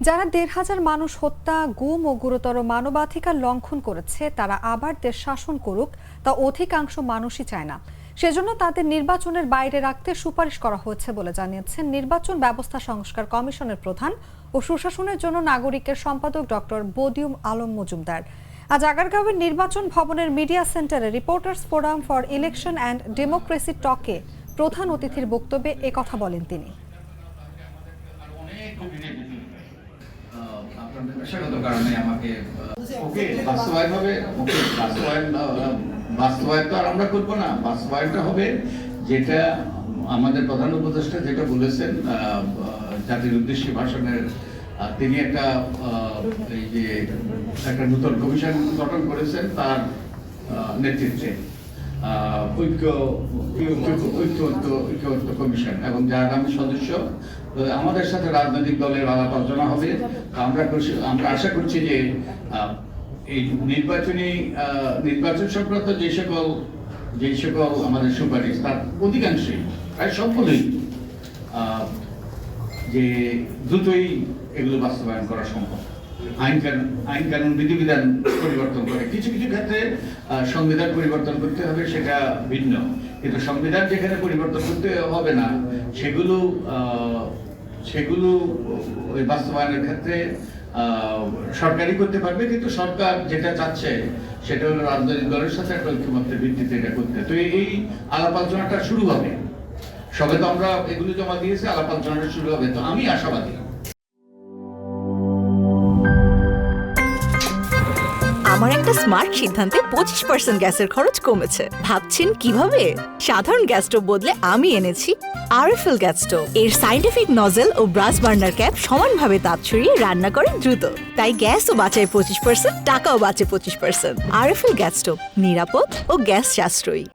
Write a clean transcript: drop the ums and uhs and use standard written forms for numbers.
যারা ১,৫০০ মানুষ হত্যা, গুম ও গুরুতর মানবাধিকার লঙ্ঘন করেছে তারা আবার দেশ শাসন করুক, তা অধিকাংশ মানুষই চায় না। সেজন্য তাদের নির্বাচনের বাইরে রাখতে সুপারিশ করা হয়েছে বলে জানিয়েছেন নির্বাচন ব্যবস্থা সংস্কার কমিশনের প্রধান ও সুশাসনের জন্য নাগরিকের সম্পাদক ডক্টর বদিউম আলম মজুমদার। আজ আগারগাঁওয়ের নির্বাচন ভবনের মিডিয়া সেন্টারে reporters forum for election and democracy টকে প্রধান অতিথির বক্তব্যে একথা বলেন তিনি। বাস্তবায়ন তো আর আমরা করবো না, বাস্তবায়নটা হবে যেটা আমাদের প্রধান উপদেষ্টা যেটা বলেছেন জাতির উদ্দেশ্যে ভাষণের, তিনি একটা নতুন কমিশন গঠন করেছেন তার নেতৃত্বে, ঐক্যবদ্ধ কমিশন, এবং যার আমি সদস্য। আমাদের সাথে রাজনৈতিক দলের আলাপ আলোচনা হবে। আমরা আশা করছি যে এই নির্বাচন সংক্রান্ত যে সকল আমাদের সুপারিশ তার অধিকাংশই প্রায় সবগুলোই যে দ্রুতই এগুলো বাস্তবায়ন করা সম্ভব। আইন কানুন বিধিবিধান পরিবর্তন করে কিছু কিছু ক্ষেত্রে সংবিধান পরিবর্তন করতে হবে, সেটা ভিন্ন, কিন্তু সংবিধান যেখানে পরিবর্তন করতে হবে না সেগুলো ওই বাস্তবায়নের ক্ষেত্রে সরকারই করতে পারবে। কিন্তু সরকার যেটা চাচ্ছে সেটা হলো রাজনৈতিক দলের সাথে একটা ঐক্যমত্যের ভিত্তিতে এটা করতে। তো এই আলাপ আলোচনাটা শুরু হবে, সবে তো আমরা এগুলো জমা দিয়েছি, আলাপ আলোচনাটা শুরু হবে। তো আমি আশাবাদী। আমার একটা স্মার্ট সিদ্ধান্তে 25% গ্যাসের খরচ কমেছে। ভাবছেন কিভাবে? সাধারণ গ্যাস স্টোভ বদলে আমি এনেছি আরএফএল গ্যাস স্টোভ। এর সাইন্টিফিক নজল ও ব্রাস বার্নার ক্যাপ সমানভাবে তাপ ছড়িয়ে রান্না করে দ্রুত, তাই গ্যাসও বাঁচায় 25%, টাকাও বাঁচে 25%। আরএফএল গ্যাস স্টোভ নিরাপদ ও গ্যাস সাশ্রয়ী।